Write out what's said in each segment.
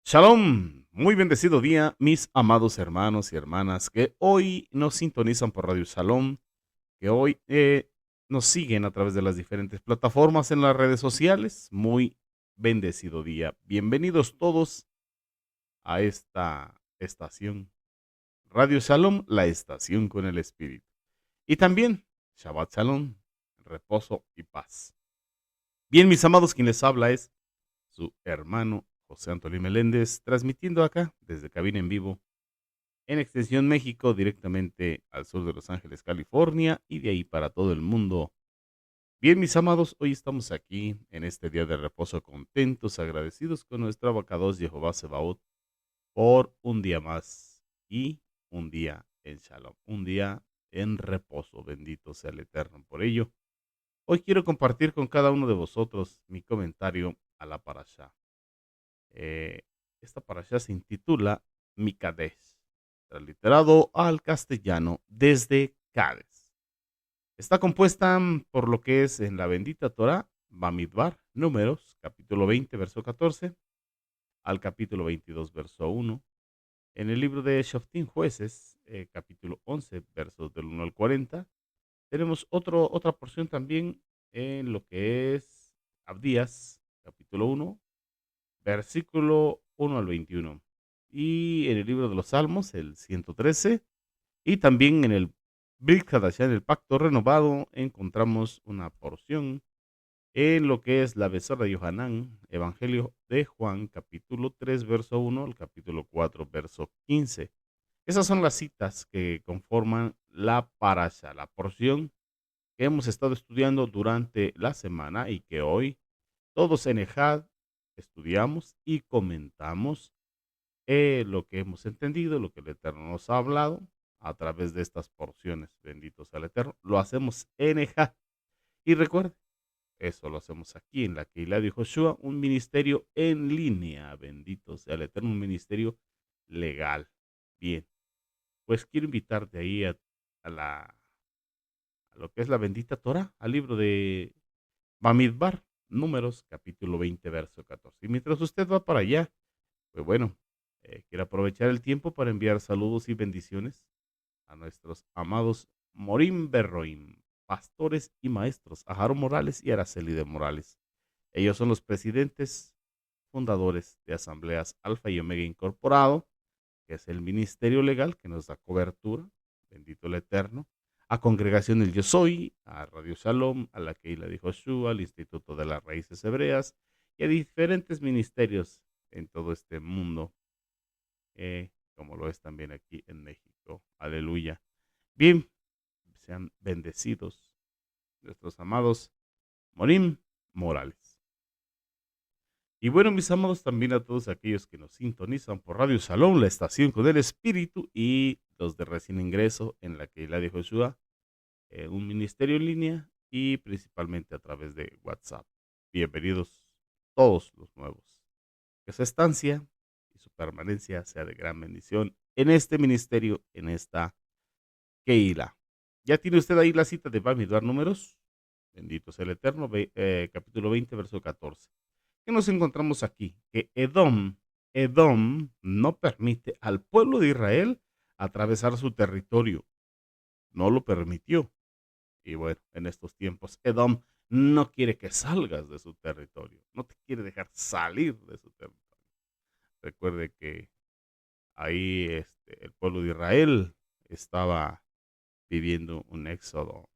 Shalom, muy bendecido día, mis amados hermanos y hermanas que hoy nos sintonizan por Radio Shalom, que hoy nos siguen a través de las diferentes plataformas en las redes sociales. Muy bendecido día. Bienvenidos todos a esta estación, Radio Shalom, la estación con el Espíritu. Y también Shabbat Shalom, reposo y paz. Bien, mis amados, quien les habla es su hermano José Antonio Meléndez, transmitiendo acá desde cabina en vivo en Extensión México, directamente al sur de Los Ángeles, California, y de ahí para todo el mundo. Bien, mis amados, hoy estamos aquí en este día de reposo, contentos, agradecidos con nuestro abacados Jehová Sebaot por un día más y un día en Shalom, un día en reposo. Bendito sea el Eterno por ello. Hoy quiero compartir con cada uno de vosotros mi comentario a la parashá. Eh, Esta parashá se intitula Mikadesh, transliterado al castellano desde Cádiz. Está compuesta por lo que es en la bendita Torah, Bamidbar, Números, capítulo 20, verso 14, al capítulo 22, verso 1. En el libro de Shoftim, Jueces, capítulo 11, versos del 1 al 40. Tenemos otra porción también en lo que es Abdías, capítulo 1, versículo 1 al 21. Y en el libro de los Salmos, el 113. Y también en el Brit Hadashah, en el Pacto Renovado, encontramos una porción en lo que es la Besora de Yohanan, Evangelio de Juan, capítulo 3, verso 1 al capítulo 4, verso 15. Esas son las citas que conforman la parasha, la porción que hemos estado estudiando durante la semana y que hoy todos en Ejad estudiamos y comentamos lo que hemos entendido, lo que el Eterno nos ha hablado a través de estas porciones. Benditos al Eterno. Lo hacemos en Ejad. Y recuerde, eso lo hacemos aquí en la Keilah de Joshua, un ministerio en línea. Bendito sea el Eterno, un ministerio legal. Bien, pues quiero invitarte ahí a lo que es la bendita Torah, al libro de Bamidbar, Números, capítulo 20, verso 14. Y mientras usted va para allá, pues bueno, quiero aprovechar el tiempo para enviar saludos y bendiciones a nuestros amados Morim Berroim, pastores y maestros, a Jaro Morales y Araceli de Morales. Ellos son los presidentes fundadores de Asambleas Alfa y Omega Incorporado, que es el ministerio legal que nos da cobertura, bendito el Eterno, a Congregación del Yo Soy, a Radio Shalom, a la Keilah de Joshua, al Instituto de las Raíces Hebreas y a diferentes ministerios en todo este mundo, como lo es también aquí en México. Aleluya. Bien, sean bendecidos nuestros amados Morim Morales. Y bueno, mis amados, también a todos aquellos que nos sintonizan por Radio Salón, la estación con el Espíritu, y los de recién ingreso en la Keilah de Joshua, un ministerio en línea y principalmente a través de WhatsApp. Bienvenidos todos los nuevos. Que su estancia y su permanencia sea de gran bendición en este ministerio, en esta Keilah. ¿Ya tiene usted ahí la cita de Bamidbar Números? Bendito sea el Eterno, capítulo 20, verso 14. ¿Qué nos encontramos aquí? Que Edom no permite al pueblo de Israel atravesar su territorio. No lo permitió. Y bueno, en estos tiempos, Edom no quiere que salgas de su territorio. No te quiere dejar salir de su territorio. Recuerde que ahí el pueblo de Israel estaba viviendo un éxodo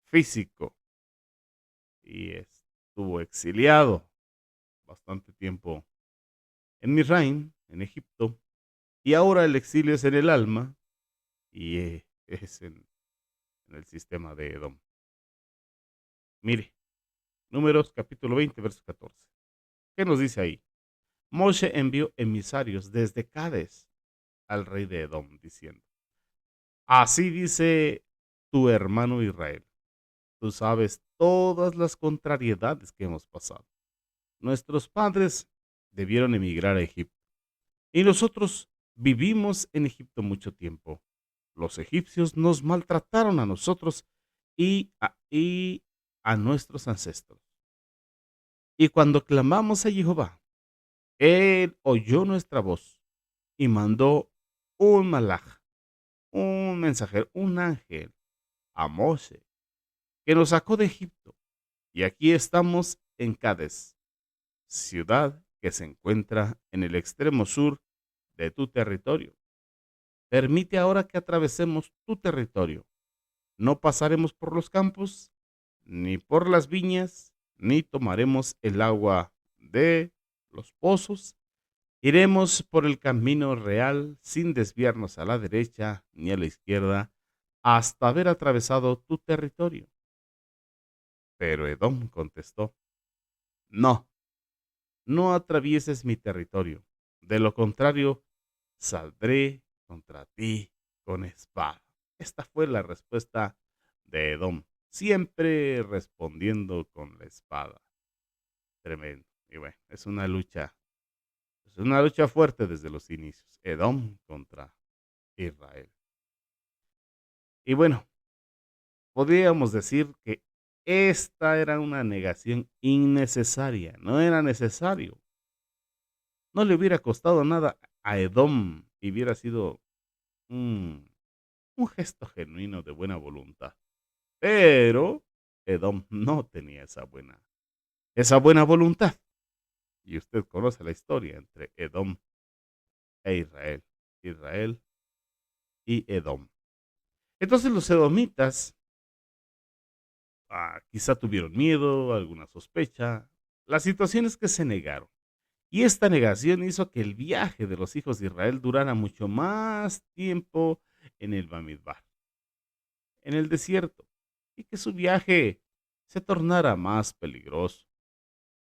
físico y estuvo exiliado bastante tiempo en Misraim, en Egipto, y ahora el exilio es en el alma y es en el sistema de Edom. Mire, Números capítulo 20, verso 14. ¿Qué nos dice ahí? Moshe envió emisarios desde Cades al rey de Edom, diciendo, así dice tu hermano Israel, tú sabes todas las contrariedades que hemos pasado. Nuestros padres debieron emigrar a Egipto y nosotros vivimos en Egipto mucho tiempo. Los egipcios nos maltrataron a nosotros y a nuestros ancestros. Y cuando clamamos a Jehová, Él oyó nuestra voz y mandó un malaj, un mensajero, un ángel a Moshe, que nos sacó de Egipto. Y aquí estamos en Cades, ciudad que se encuentra en el extremo sur de tu territorio. Permite ahora que atravesemos tu territorio. No pasaremos por los campos, ni por las viñas, ni tomaremos el agua de los pozos. Iremos por el camino real sin desviarnos a la derecha ni a la izquierda hasta haber atravesado tu territorio. Pero Edom contestó, no, no atravieses mi territorio. De lo contrario, saldré contra ti con espada. Esta fue la respuesta de Edom, siempre respondiendo con la espada. Tremendo. Y bueno, es una lucha fuerte desde los inicios. Edom contra Israel. Y bueno, podríamos decir que esta era una negación innecesaria, no era necesario. No le hubiera costado nada a Edom y hubiera sido un, un gesto genuino de buena voluntad. Pero Edom no tenía esa buena voluntad. Y usted conoce la historia entre Edom e Israel. Israel y Edom. Entonces los edomitas quizá tuvieron miedo, alguna sospecha. La situación es que se negaron. Y esta negación hizo que el viaje de los hijos de Israel durara mucho más tiempo en el Bamidbar, en el desierto, y que su viaje se tornara más peligroso,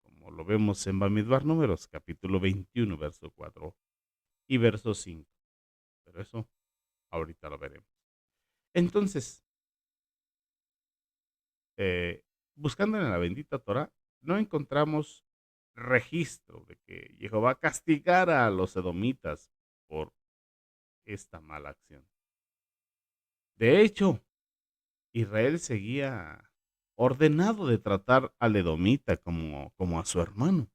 como lo vemos en Bamidbar Números, capítulo 21, verso 4 y verso 5. Pero eso ahorita lo veremos. Entonces, eh, buscando en la bendita Torah, no encontramos registro de que Jehová castigara a los edomitas por esta mala acción. De hecho, Israel seguía ordenado de tratar al edomita como a su hermano.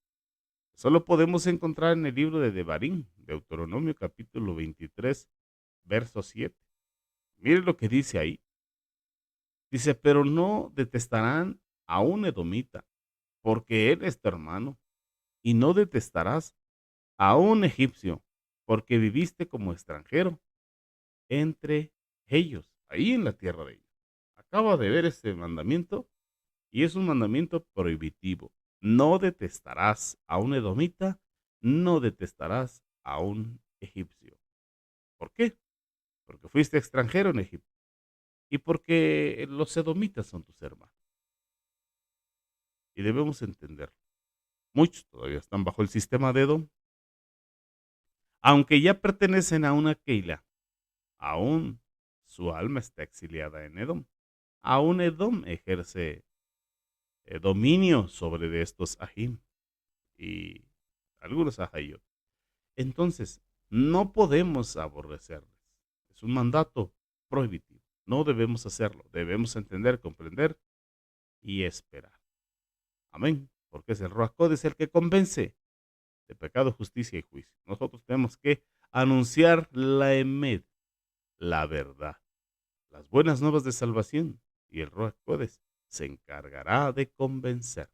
Solo podemos encontrar en el libro de Devarim, Deuteronomio capítulo 23, verso 7. Mire lo que dice ahí. Dice, pero no detestarán a un edomita, porque él es tu hermano, y no detestarás a un egipcio, porque viviste como extranjero entre ellos, ahí en la tierra de ellos. Acaba de ver este mandamiento y es un mandamiento prohibitivo. No detestarás a un edomita, no detestarás a un egipcio. ¿Por qué? Porque fuiste extranjero en Egipto y porque los edomitas son tus hermanos. Y debemos entenderlo. Muchos todavía están bajo el sistema de Edom, aunque ya pertenecen a una Keila, aún su alma está exiliada en Edom. Aún Edom ejerce dominio sobre de estos Ahim y algunos Ahayot. Entonces, no podemos aborrecerles. Es un mandato prohibitivo. No debemos hacerlo. Debemos entender, comprender y esperar. Amén. Porque es el Ruach Codes el que convence de pecado, justicia y juicio. Nosotros tenemos que anunciar la emed, la verdad, las buenas nuevas de salvación, y el Ruach Codes se encargará de convencer.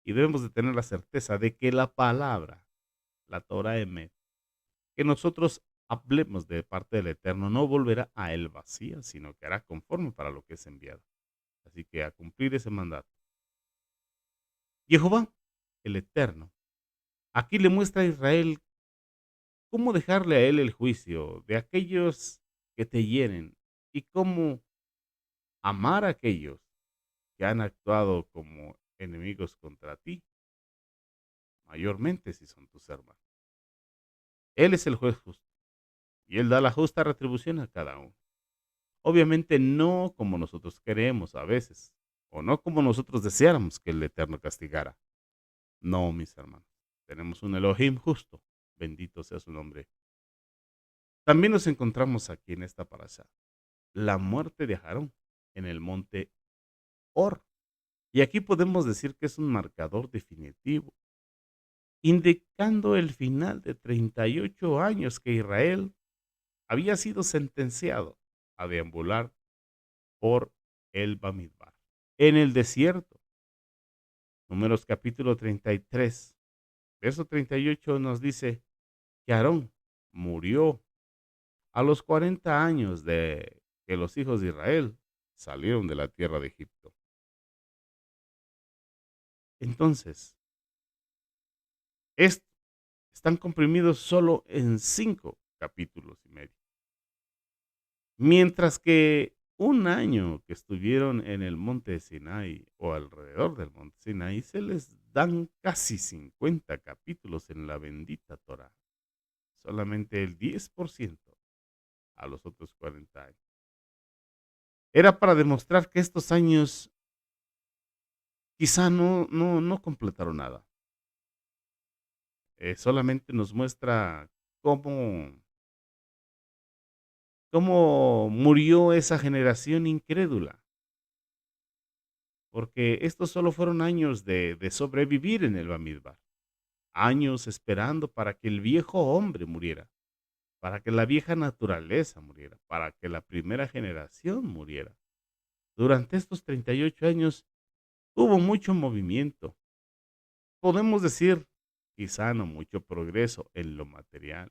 Y debemos de tener la certeza de que la palabra, la Torah emed, que nosotros hablemos de parte del Eterno, no volverá a él vacía, sino que hará conforme para lo que es enviado. Así que a cumplir ese mandato. Jehová, el Eterno, aquí le muestra a Israel cómo dejarle a él el juicio de aquellos que te hieren y cómo amar a aquellos que han actuado como enemigos contra ti, mayormente si son tus hermanos. Él es el juez justo y él da la justa retribución a cada uno. Obviamente no como nosotros queremos a veces, o no como nosotros deseáramos que el Eterno castigara. No, mis hermanos, tenemos un Elohim justo, bendito sea su nombre. También nos encontramos aquí en esta parasha, la muerte de Aarón en el monte Or. Y aquí podemos decir que es un marcador definitivo. indicando el final de 38 años que Israel había sido sentenciado a deambular por el Bamidbar. En el desierto, Números capítulo 33, verso 38 nos dice que Aarón murió a los 40 años de que los hijos de Israel salieron de la tierra de Egipto. Entonces, estos están comprimidos solo en 5 capítulos y medio. Mientras que un año que estuvieron en el monte Sinai o alrededor del monte Sinai, se les dan casi 50 capítulos en la bendita Torá. Solamente el 10% a los otros 40 años. Era para demostrar que estos años quizá no completaron nada. Solamente nos muestra cómo, cómo murió esa generación incrédula. Porque estos solo fueron años de sobrevivir en el Bamidbar. Años esperando para que el viejo hombre muriera, para que la vieja naturaleza muriera, para que la primera generación muriera. Durante estos 38 años hubo mucho movimiento. Podemos decir, quizá no mucho progreso en lo material.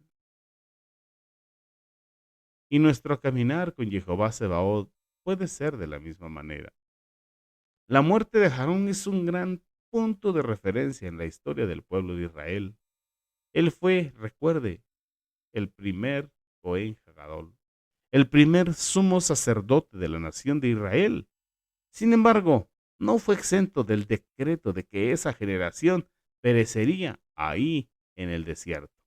Y nuestro caminar con Jehová Sebaot puede ser de la misma manera. La muerte de Aarón es un gran punto de referencia en la historia del pueblo de Israel. Él fue, recuerde, el primer Cohen Hagadol, el primer sumo sacerdote de la nación de Israel. Sin embargo, no fue exento del decreto de que esa generación perecería ahí en el desierto.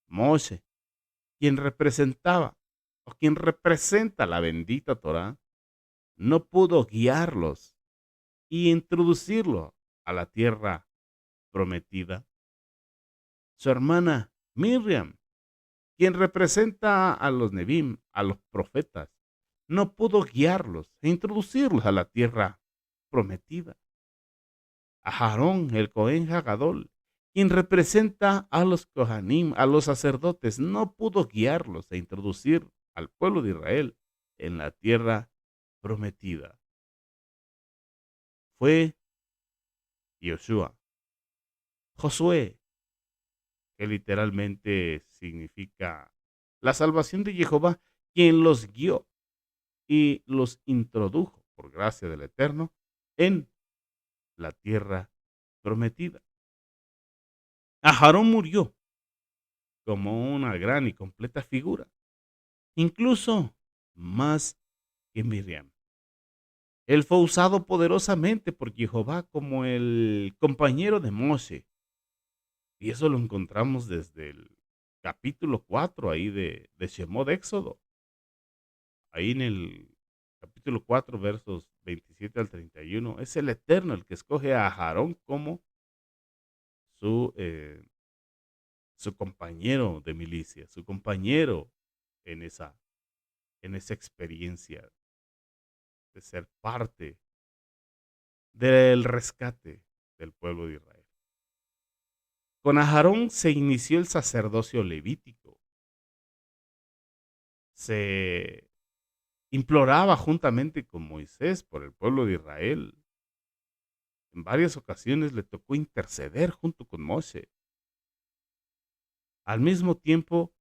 Moshe, quien representaba o quien representa la bendita Torá, no pudo guiarlos y introducirlo a la tierra prometida. Su hermana Miriam, quien representa a los Nebim, a los profetas, no pudo guiarlos e introducirlos a la tierra prometida. A Aarón, el Cohen Hagadol, quien representa a los Kohanim, a los sacerdotes, no pudo guiarlos e introducir al pueblo de Israel en la tierra prometida. Fue Yoshua, Josué, que literalmente significa la salvación de Jehová, quien los guió y los introdujo por gracia del Eterno en la tierra prometida. Aarón murió como una gran y completa figura, incluso más que Miriam. Él fue usado poderosamente por Jehová como el compañero de Moshe. Y eso lo encontramos desde el capítulo 4 ahí de Shemot Éxodo. Ahí en el capítulo 4, versos 27 al 31, es el Eterno el que escoge a Aarón como su, su compañero de milicia, su compañero en en esa experiencia de ser parte del rescate del pueblo de Israel. Con Aarón se inició el sacerdocio levítico. Se imploraba juntamente con Moisés por el pueblo de Israel. En varias ocasiones le tocó interceder junto con Moshe. Al mismo tiempo,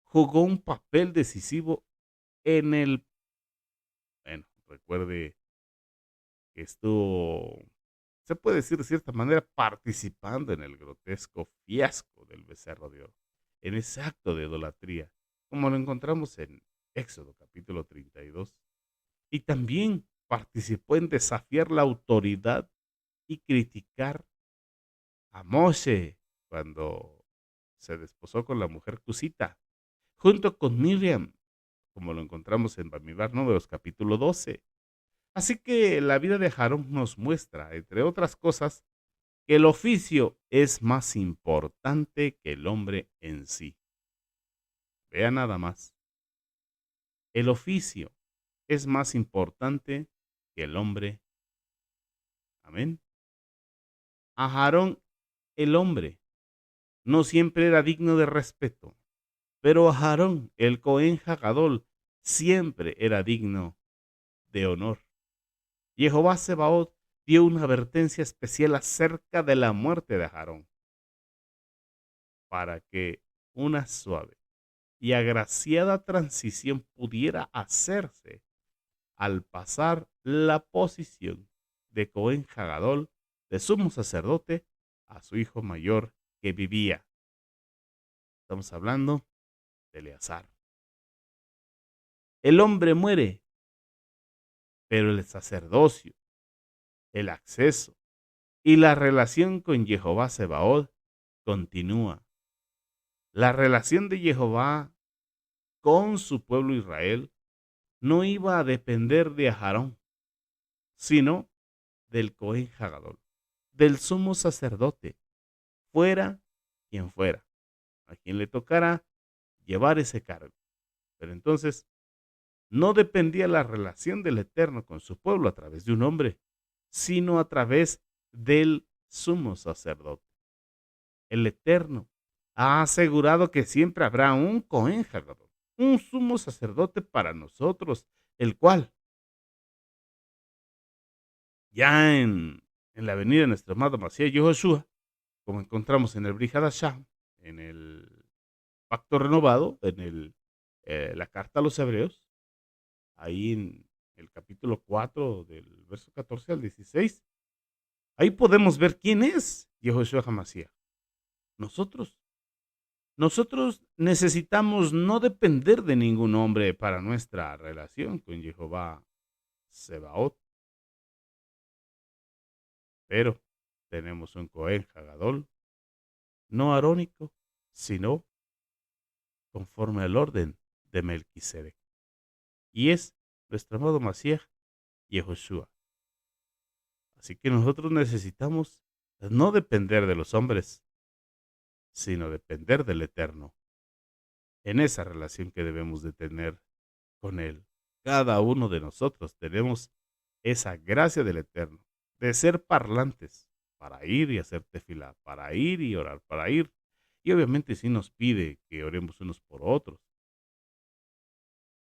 jugó un papel decisivo en bueno, recuerde que estuvo, se puede decir de cierta manera, participando en el grotesco fiasco del becerro de oro, en ese acto de idolatría, como lo encontramos en Éxodo capítulo 32. Y también participó en desafiar la autoridad y criticar a Moshe cuando se desposó con la mujer cusita, junto con Miriam, como lo encontramos en Bamidbar Números capítulo 12. Así que la vida de Aarón nos muestra, entre otras cosas, que el oficio es más importante que el hombre en sí. Vea nada más. El oficio es más importante que el hombre. Amén. A Aarón el hombre no siempre era digno de respeto, pero Aarón, el Cohen Hagadol, siempre era digno de honor. Jehová Sebaot dio una advertencia especial acerca de la muerte de Aarón, para que una suave y agraciada transición pudiera hacerse al pasar la posición de Cohen Hagadol, de sumo sacerdote, a su hijo mayor que vivía. Estamos hablando de Eleazar. El hombre muere, pero el sacerdocio, el acceso y la relación con Jehová Sebaot continúa. La relación de Jehová con su pueblo Israel no iba a depender de Aarón, sino del Cohen Hagadol, del sumo sacerdote, fuera quien fuera, a quien le tocara llevar ese cargo. Pero entonces no dependía la relación del Eterno con su pueblo a través de un hombre, sino a través del sumo sacerdote. El Eterno ha asegurado que siempre habrá un Cohen Hagadol, un sumo sacerdote para nosotros, el cual ya en la venida de nuestro amado Mashiach Yehoshua, como encontramos en el Brit Hadashah, en el Pacto Renovado, la carta a los Hebreos, ahí en el capítulo 4 del verso 14 al 16, ahí podemos ver quién es Yehoshua HaMashiach. Nosotros. Nosotros necesitamos no depender de ningún hombre para nuestra relación con Jehová Sebaot, pero tenemos un Cohen Hagadol, no arónico, sino conforme al orden de Melquisedec. Y es nuestro amado Mashiach Yehoshua. Así que nosotros necesitamos no depender de los hombres, sino depender del Eterno, en esa relación que debemos de tener con Él. Cada uno de nosotros tenemos esa gracia del Eterno, de ser parlantes, para ir y hacer tefilá, para ir y orar, para ir. Y obviamente sí nos pide que oremos unos por otros.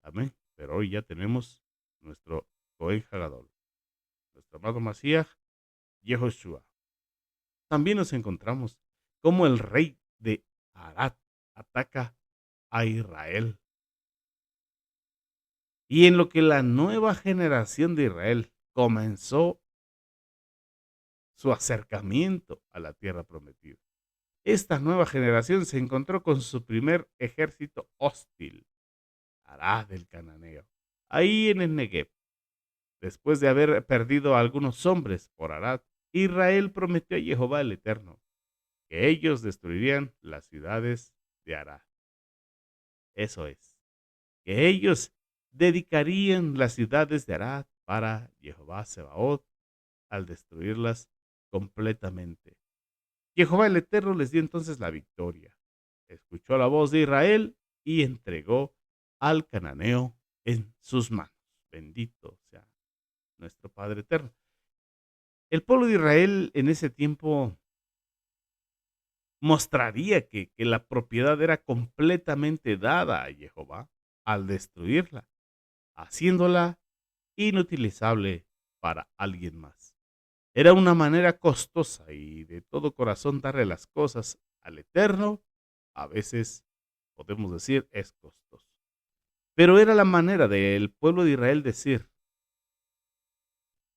Amén. Pero hoy ya tenemos nuestro Cohen Hagadol, nuestro amado Mashiach Yehoshua. También nos encontramos como el rey de Arad ataca a Israel. Y en lo que la nueva generación de Israel comenzó su acercamiento a la tierra prometida, esta nueva generación se encontró con su primer ejército hostil, Arad el cananeo, ahí en el Negev. Después de haber perdido a algunos hombres por Arad, Israel prometió a Jehová el Eterno que ellos destruirían las ciudades de Arad. Eso es, que ellos dedicarían las ciudades de Arad para Jehová Sebaot al destruirlas completamente. Jehová el Eterno les dio entonces la victoria. Escuchó la voz de Israel y entregó al cananeo en sus manos. Bendito sea nuestro Padre Eterno. El pueblo de Israel en ese tiempo mostraría que la propiedad era completamente dada a Jehová al destruirla, haciéndola inutilizable para alguien más. Era una manera costosa y de todo corazón darle las cosas al Eterno. A veces podemos decir es costoso. Pero era la manera del pueblo de Israel decir: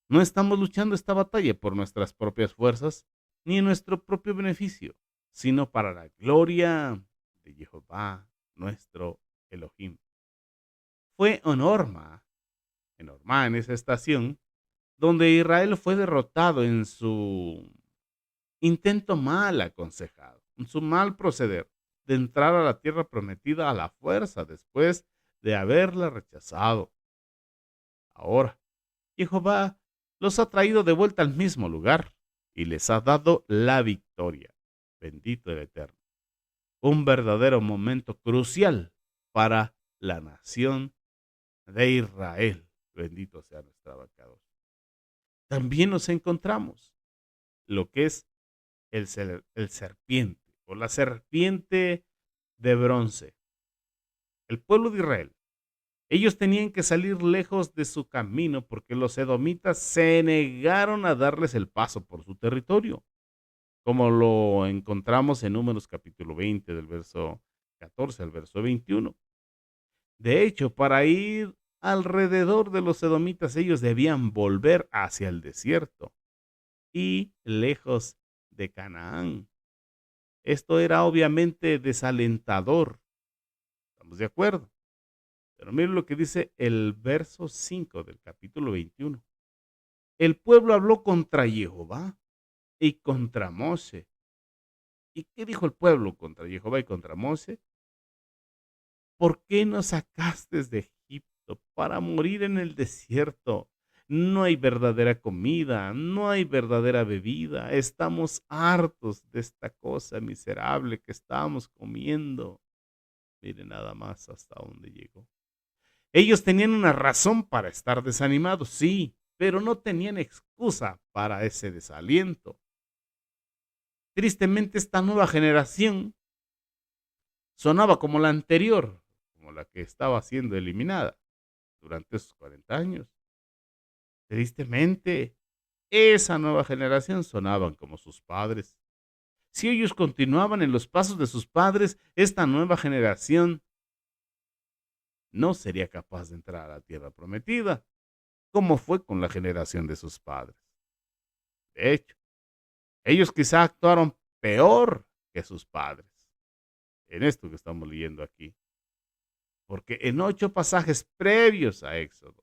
no estamos luchando esta batalla por nuestras propias fuerzas ni en nuestro propio beneficio, sino para la gloria de Jehová, nuestro Elohim. Fue en Orma, en esa estación, donde Israel fue derrotado en su intento mal aconsejado, en su mal proceder de entrar a la tierra prometida a la fuerza después de haberla rechazado. Ahora, Jehová los ha traído de vuelta al mismo lugar y les ha dado la victoria. Bendito el Eterno. Un verdadero momento crucial para la nación de Israel. Bendito sea nuestro abacados. También nos encontramos lo que es el serpiente o la serpiente de bronce. El pueblo de Israel, ellos tenían que salir lejos de su camino porque los edomitas se negaron a darles el paso por su territorio, como lo encontramos en Números capítulo 20 del verso 14 al verso 21. De hecho, para ir alrededor de los edomitas, ellos debían volver hacia el desierto y lejos de Canaán. Esto era obviamente desalentador, ¿estamos de acuerdo? Pero miren lo que dice el verso 5 del capítulo 21. El pueblo habló contra Jehová y contra Mose. ¿Y qué dijo el pueblo contra Jehová y contra Mose? ¿Por qué nos sacaste de Egipto para morir en el desierto? No hay verdadera comida, no hay verdadera bebida. Estamos hartos de esta cosa miserable que estamos comiendo. Miren nada más hasta dónde llegó. Ellos tenían una razón para estar desanimados, sí, pero no tenían excusa para ese desaliento. Tristemente, esta nueva generación sonaba como la anterior, como la que estaba siendo eliminada durante esos 40 años. Tristemente, esa nueva generación sonaban como sus padres. Si ellos continuaban en los pasos de sus padres, esta nueva generación no sería capaz de entrar a la tierra prometida, como fue con la generación de sus padres. De hecho, ellos quizá actuaron peor que sus padres en esto que estamos leyendo aquí, porque en 8 pasajes previos a Éxodo,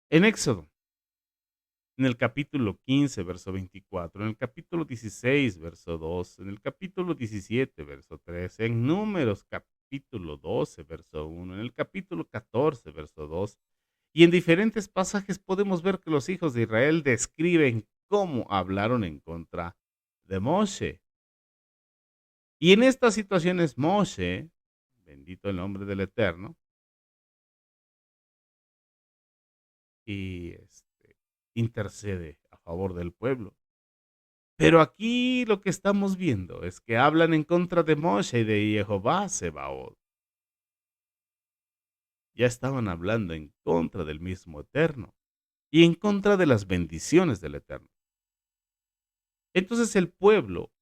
en Éxodo, en el capítulo 15, verso 24, en el capítulo 16, verso 2, en el capítulo 17, verso 13, en Números, capítulo 12, verso 1, en el capítulo 14, verso 2, y en diferentes pasajes podemos ver que los hijos de Israel describen cómo hablaron en contra de Moshe. Y en estas situaciones Moshe, bendito el nombre del Eterno, y intercede a favor del pueblo. Pero aquí lo que estamos viendo es que hablan en contra de Moshe y de Jehová Sebaot. Ya estaban hablando en contra del mismo Eterno y en contra de las bendiciones del Eterno. Entonces el pueblo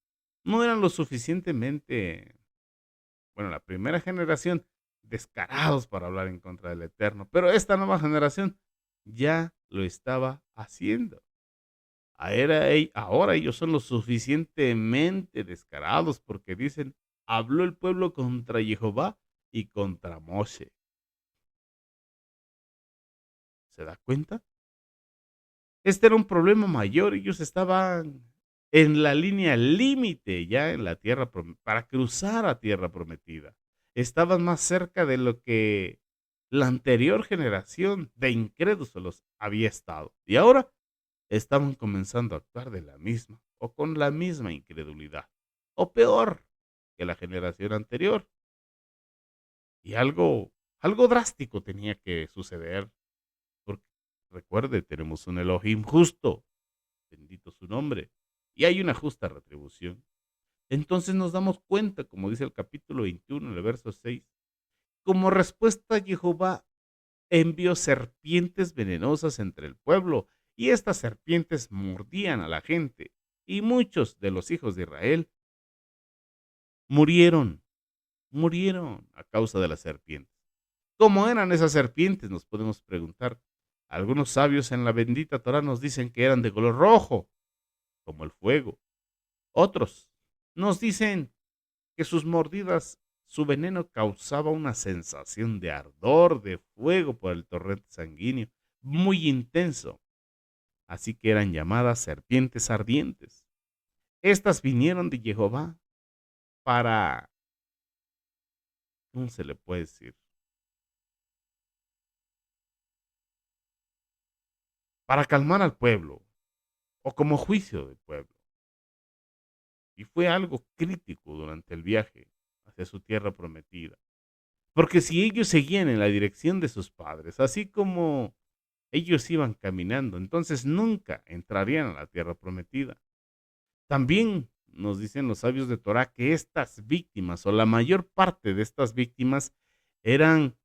no eran lo suficientemente, bueno, la primera generación, descarados para hablar en contra del Eterno, pero esta nueva generación ya lo estaba haciendo. Ahora ellos son lo suficientemente descarados porque dicen, habló el pueblo contra Jehová y contra Moshe. ¿Se da cuenta? Este era un problema mayor. Ellos estaban en la línea límite ya en la tierra para cruzar a tierra prometida. Estaban más cerca de lo que la anterior generación de incrédulos había estado. Y ahora estaban comenzando a actuar de la misma o con la misma incredulidad, o peor que la generación anterior. Y algo drástico tenía que suceder, porque recuerde, tenemos un Elohim justo, bendito su nombre, y hay una justa retribución. Entonces nos damos cuenta, como dice el capítulo 21, el verso 6, como respuesta Jehová envió serpientes venenosas entre el pueblo, y estas serpientes mordían a la gente, y muchos de los hijos de Israel murieron, murieron a causa de las serpientes. ¿Cómo eran esas serpientes? Nos podemos preguntar. Algunos sabios en la bendita Torah nos dicen que eran de color rojo, como el fuego. Otros nos dicen que sus mordidas, su veneno causaba una sensación de ardor, de fuego por el torrente sanguíneo, muy intenso. Así que eran llamadas serpientes ardientes. Estas vinieron de Jehová para, ¿cómo se le puede decir? Para calmar al pueblo o como juicio del pueblo. Y fue algo crítico durante el viaje hacia su tierra prometida. Porque si ellos seguían en la dirección de sus padres, así como ellos iban caminando, entonces nunca entrarían a la tierra prometida. También nos dicen los sabios de Torah que estas víctimas o la mayor parte de estas víctimas eran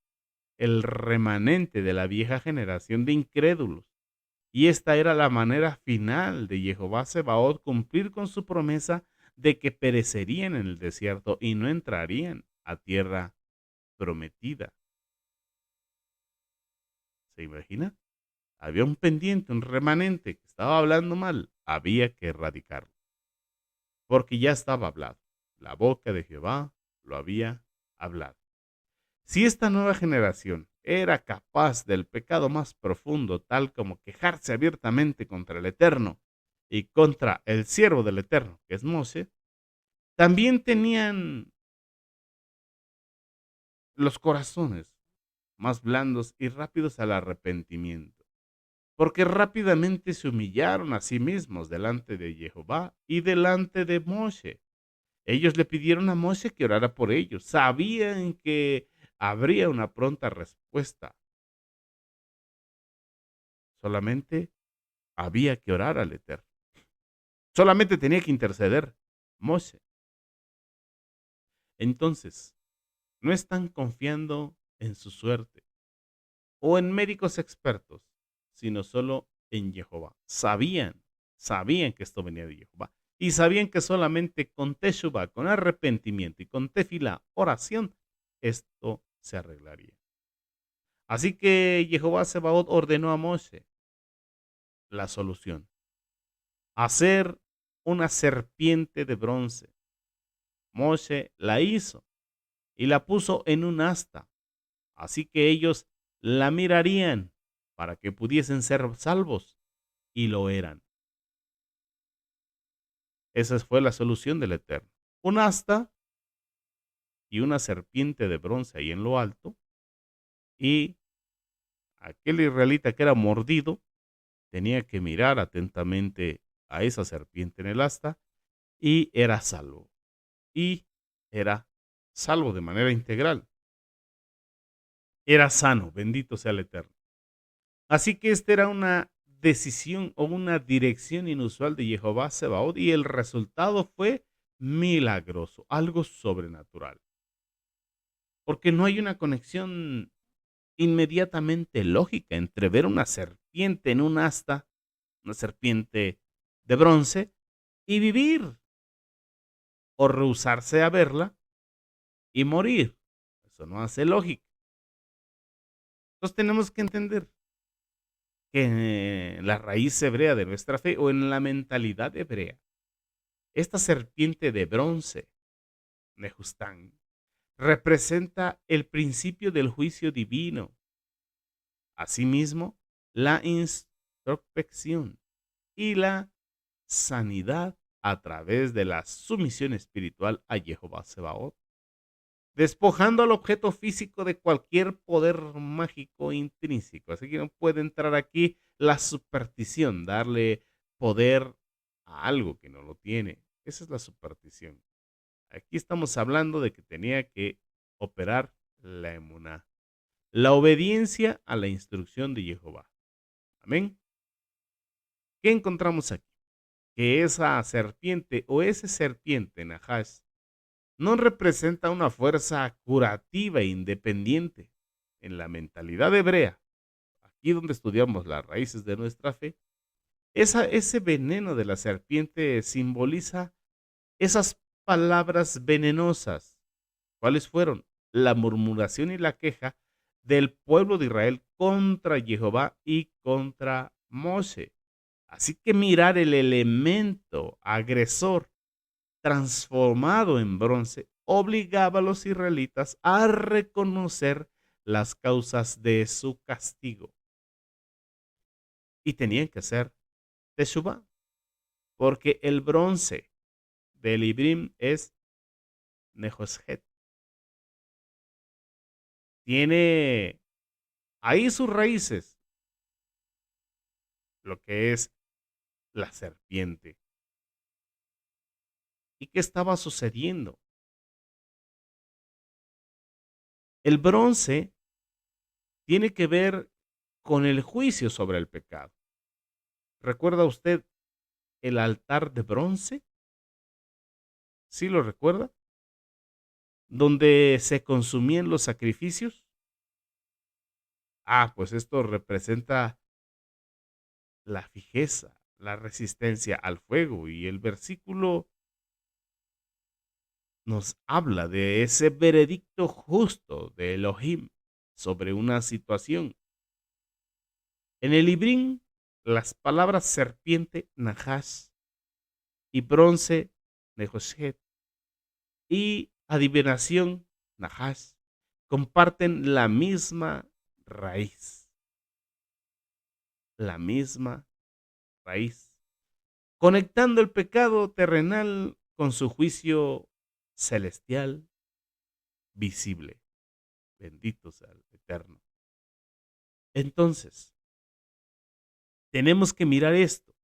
el remanente de la vieja generación de incrédulos. Y esta era la manera final de Jehová Sebaot cumplir con su promesa de que perecerían en el desierto y no entrarían a tierra prometida. ¿Se imagina? Había un pendiente, un remanente que estaba hablando mal. Había que erradicarlo, porque ya estaba hablado. La boca de Jehová lo había hablado. Si esta nueva generación era capaz del pecado más profundo, tal como quejarse abiertamente contra el Eterno y contra el siervo del Eterno, que es Moshe, también tenían los corazones más blandos y rápidos al arrepentimiento, porque rápidamente se humillaron a sí mismos delante de Jehová y delante de Moshe. Ellos le pidieron a Moshe que orara por ellos. Sabían que habría una pronta respuesta. Solamente había que orar al Eterno. Solamente tenía que interceder Moshe. Entonces, no están confiando en su suerte o en médicos expertos, sino solo en Jehová. Sabían que esto venía de Jehová. Y sabían que solamente con Teshuvah, con arrepentimiento y con tefilá, oración, esto se arreglaría. Así que Jehová Sebaot ordenó a Moshe la solución: hacer una serpiente de bronce. Moshe la hizo y la puso en un asta, así que ellos la mirarían para que pudiesen ser salvos, y lo eran. Esa fue la solución del Eterno. Un asta y una serpiente de bronce ahí en lo alto, y aquel israelita que era mordido tenía que mirar atentamente a esa serpiente en el asta y era salvo. Y era salvo de manera integral. Era sano, bendito sea el Eterno. Así que esta era una decisión o una dirección inusual de Jehová Sebaot y el resultado fue milagroso, algo sobrenatural. Porque no hay una conexión inmediatamente lógica entre ver una serpiente en un asta, una serpiente de bronce, y vivir o rehusarse a verla y morir. Eso no hace lógica. Entonces tenemos que entender que en la raíz hebrea de nuestra fe o en la mentalidad hebrea, esta serpiente de bronce, Nehustán, representa el principio del juicio divino. Asimismo, la introspección y la sanidad a través de la sumisión espiritual a Jehová Sebaot, despojando al objeto físico de cualquier poder mágico intrínseco. Así que no puede entrar aquí la superstición, darle poder a algo que no lo tiene. Esa es la superstición. Aquí estamos hablando de que tenía que operar la emuná, la obediencia a la instrucción de Jehová. Amén. ¿Qué encontramos aquí? Que esa serpiente o ese serpiente Nahash no representa una fuerza curativa e independiente. En la mentalidad hebrea, aquí donde estudiamos las raíces de nuestra fe, ese veneno de la serpiente simboliza esas palabras venenosas. ¿Cuáles fueron? La murmuración y la queja del pueblo de Israel contra Jehová y contra Moshe. Así que mirar el elemento agresor transformado en bronce obligaba a los israelitas a reconocer las causas de su castigo. Y tenían que hacer teshuvá, porque el bronce del Ibrim es Nehoshet. Tiene ahí sus raíces, lo que es la serpiente. ¿Y qué estaba sucediendo? El bronce tiene que ver con el juicio sobre el pecado. ¿Recuerda usted el altar de bronce? ¿Sí lo recuerda? Donde se consumían los sacrificios. Pues esto representa la fijeza, la resistencia al fuego. Y el versículo nos habla de ese veredicto justo de Elohim sobre una situación. En el Ibrín, las palabras serpiente, Nahash, y bronce, Nehoshet, y adivinación, Nahash, comparten la misma raíz. La misma raíz. Conectando el pecado terrenal con su juicio celestial visible. Bendito sea el Eterno. Entonces, tenemos que mirar esto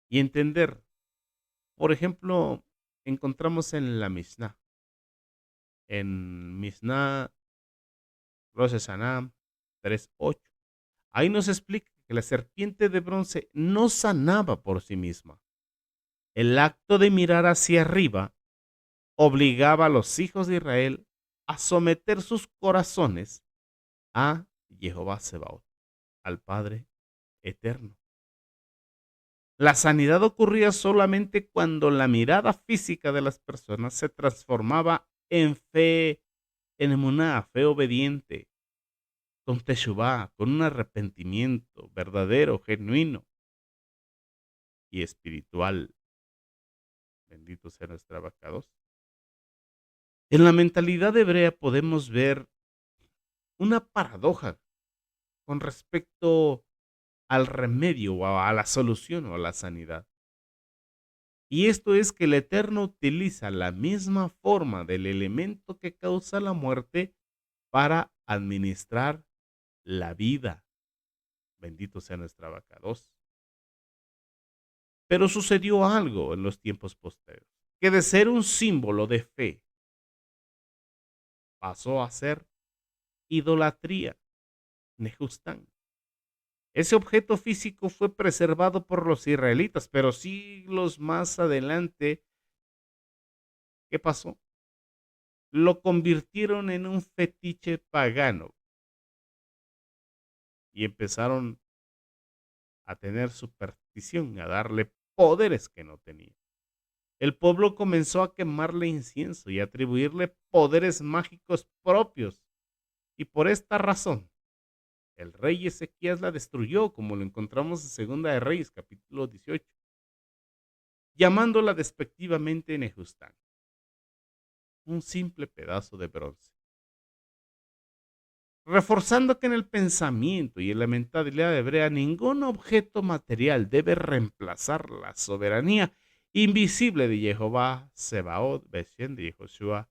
y entender. Por ejemplo, encontramos en la Mishnah. En Mishnah Rosh Hashanah 3:8. Ahí nos explica que la serpiente de bronce no sanaba por sí misma. El acto de mirar hacia arriba obligaba a los hijos de Israel a someter sus corazones a Jehová Sebaot, al Padre Eterno. La sanidad ocurría solamente cuando la mirada física de las personas se transformaba en fe, en emuná, fe obediente, con teshuvá, con un arrepentimiento verdadero, genuino y espiritual. Bendito sea nuestra abacados. En la mentalidad hebrea podemos ver una paradoja con respecto al remedio o a la solución o a la sanidad. Y esto es que el Eterno utiliza la misma forma del elemento que causa la muerte para administrar la vida. Bendito sea nuestra abacados. Pero sucedió algo en los tiempos posteriores, que de ser un símbolo de fe pasó a ser idolatría, Nejustán. Ese objeto físico fue preservado por los israelitas, pero siglos más adelante, ¿qué pasó? Lo convirtieron en un fetiche pagano y empezaron a tener superstición, a darle poderes que no tenía. El pueblo comenzó a quemarle incienso y a atribuirle poderes mágicos propios. Y por esta razón, el rey Ezequías la destruyó, como lo encontramos en Segunda de Reyes, capítulo 18, llamándola despectivamente Nejustán, un simple pedazo de bronce. Reforzando que en el pensamiento y en la mentalidad hebrea ningún objeto material debe reemplazar la soberanía invisible de Jehová Sebaot, Beshem de Yehoshua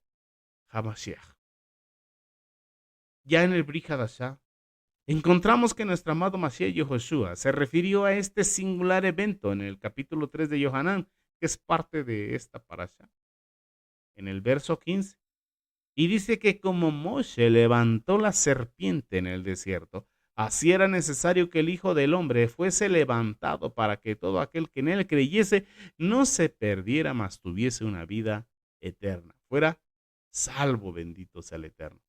Hamashiach. Ya en el Brit Hadashah encontramos que nuestro amado Mashiach Yehoshua se refirió a este singular evento en el capítulo 3 de Yohanan, que es parte de esta parasha, en el verso 15. Y dice que como Moshe levantó la serpiente en el desierto, así era necesario que el Hijo del Hombre fuese levantado para que todo aquel que en él creyese no se perdiera, mas tuviese una vida eterna. Fuera salvo, bendito sea el Eterno.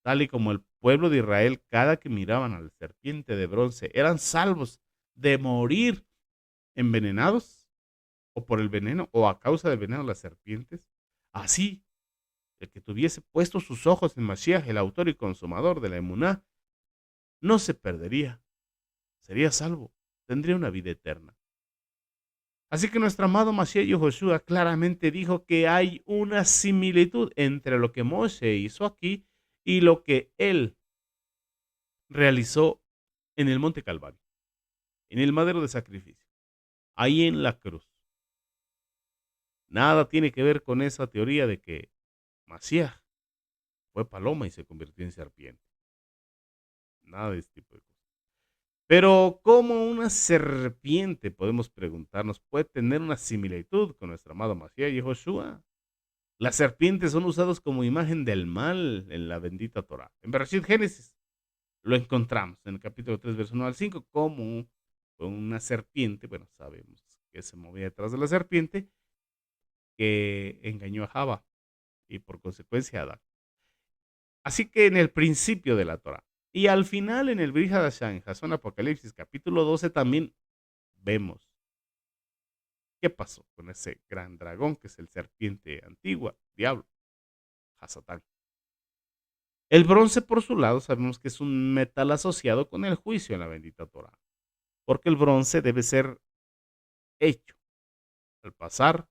Tal y como el pueblo de Israel, cada que miraban a la serpiente de bronce, eran salvos de morir envenenados o por el veneno o a causa del veneno de las serpientes. Así el que tuviese puestos sus ojos en Mashiach, el autor y consumador de la emuná, no se perdería, sería salvo, tendría una vida eterna. Así que nuestro amado Mashiach Yehoshua claramente dijo que hay una similitud entre lo que Moshe hizo aquí y lo que él realizó en el Monte Calvario, en el madero de sacrificio, ahí en la cruz. Nada tiene que ver con esa teoría de que Mashiach fue paloma y se convirtió en serpiente. Nada de este tipo de cosas. Pero ¿cómo una serpiente, podemos preguntarnos, puede tener una similitud con nuestro amado Mashiach y Joshua? Las serpientes son usadas como imagen del mal en la bendita Torah. En Bereshit Génesis lo encontramos en el capítulo 3, verso 1 al 5, como una serpiente, bueno, sabemos que se movía detrás de la serpiente, que engañó a Java y por consecuencia a Adán. Así que en el principio de la Torah y al final en el Brit Hadashah, en Jasón Apocalipsis capítulo 12 también vemos qué pasó con ese gran dragón que es el serpiente antigua, diablo, Hasatán. El bronce, por su lado, sabemos que es un metal asociado con el juicio en la bendita Torah, porque el bronce debe ser hecho al pasar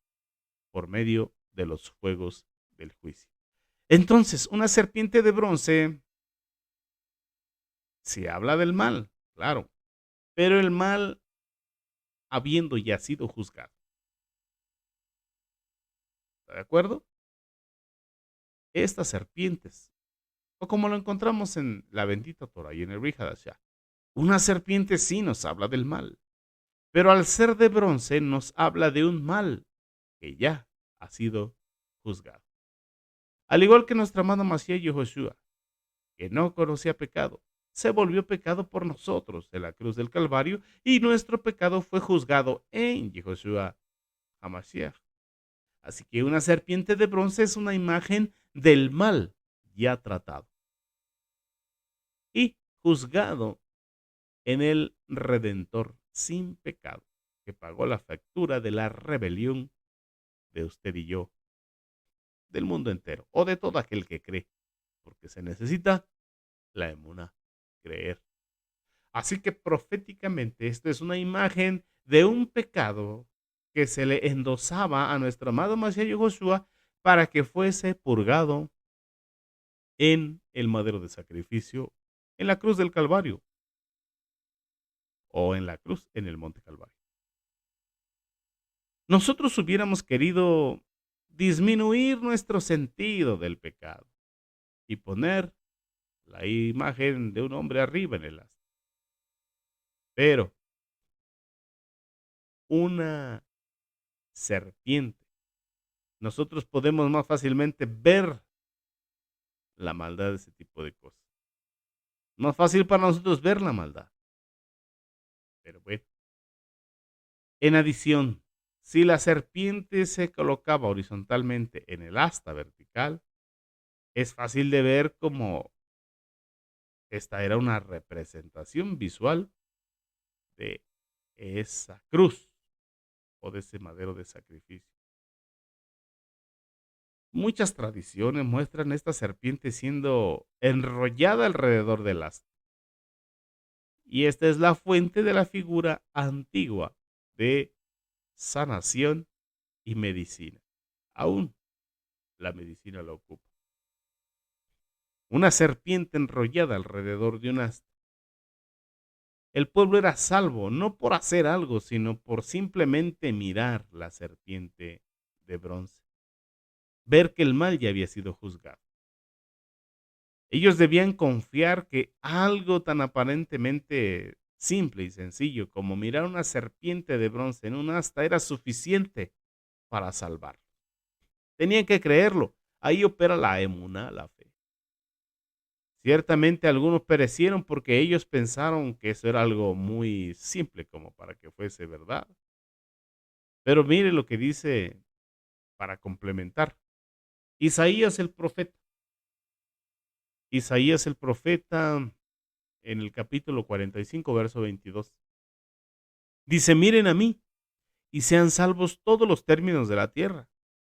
por medio de los fuegos del juicio. Entonces, una serpiente de bronce se habla del mal, claro, pero el mal habiendo ya sido juzgado. ¿Está de acuerdo? Estas serpientes, o como lo encontramos en la bendita Torah y en el Brit Hadashah, una serpiente sí nos habla del mal, pero al ser de bronce nos habla de un mal que ya ha sido juzgado. Al igual que nuestra amada Mashiach Yehoshua, que no conocía pecado, se volvió pecado por nosotros en la cruz del Calvario y nuestro pecado fue juzgado en Yehoshua HaMashiach. Así que una serpiente de bronce es una imagen del mal ya tratado y juzgado en el Redentor sin pecado, que pagó la factura de la rebelión de usted y yo, del mundo entero, o de todo aquel que cree, porque se necesita la emuná, creer. Así que proféticamente esto es una imagen de un pecado que se le endosaba a nuestro amado Mashiach Joshua para que fuese purgado en el madero de sacrificio, en la cruz del Calvario, o en la cruz en el monte Calvario. Nosotros hubiéramos querido disminuir nuestro sentido del pecado y poner la imagen de un hombre arriba en el asta. Pero una serpiente, nosotros podemos más fácilmente ver la maldad de ese tipo de cosas. Más fácil para nosotros ver la maldad. Pero bueno, en adición, si la serpiente se colocaba horizontalmente en el asta vertical, es fácil de ver como esta era una representación visual de esa cruz o de ese madero de sacrificio. Muchas tradiciones muestran esta serpiente siendo enrollada alrededor del asta. Y esta es la fuente de la figura antigua de sanación y medicina. Aún la medicina la ocupa. Una serpiente enrollada alrededor de un asta. El pueblo era salvo no por hacer algo, sino por simplemente mirar la serpiente de bronce. Ver que el mal ya había sido juzgado. Ellos debían confiar que algo tan aparentemente simple y sencillo como mirar una serpiente de bronce en un asta era suficiente para salvarlo. Tenían que creerlo. Ahí opera la emuná, la fe. Ciertamente algunos perecieron porque ellos pensaron que eso era algo muy simple como para que fuese verdad. Pero mire lo que dice para complementar. Isaías el profeta. Isaías el profeta en el capítulo 45, verso 22. Dice, miren a mí y sean salvos todos los términos de la tierra,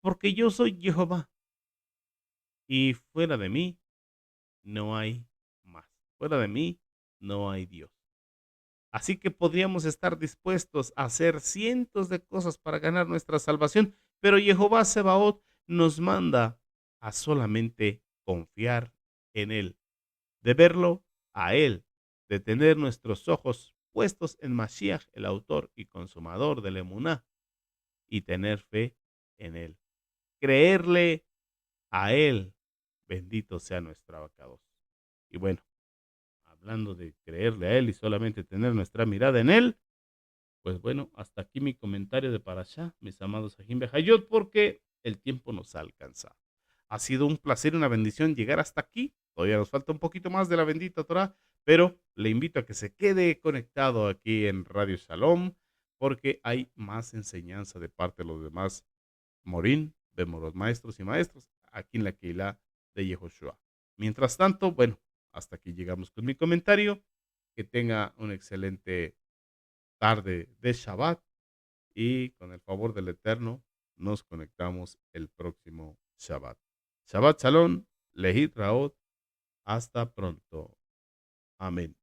porque yo soy Jehová y fuera de mí no hay más. Fuera de mí no hay Dios. Así que podríamos estar dispuestos a hacer cientos de cosas para ganar nuestra salvación, pero Jehová Sebaot nos manda a solamente confiar en Él, de verlo a Él, de tener nuestros ojos puestos en Mashiach, el autor y consumador del emuná, y tener fe en Él. Creerle a Él, bendito sea nuestro abacados. Y bueno, hablando de creerle a Él y solamente tener nuestra mirada en Él, pues bueno, hasta aquí mi comentario de Parashá, mis amados Ajim Behayot, porque el tiempo nos ha alcanzado. Ha sido un placer y una bendición llegar hasta aquí. Todavía nos falta un poquito más de la bendita Torah, pero le invito a que se quede conectado aquí en Radio Shalom, porque hay más enseñanza de parte de los demás Morín, vemos los maestros y maestros aquí en la Keilah de Yehoshua. Mientras tanto, bueno, hasta aquí llegamos con mi comentario. Que tenga una excelente tarde de Shabbat y con el favor del Eterno nos conectamos el próximo Shabbat. Shabbat Shalom, Lehit Raot, hasta pronto. Amén.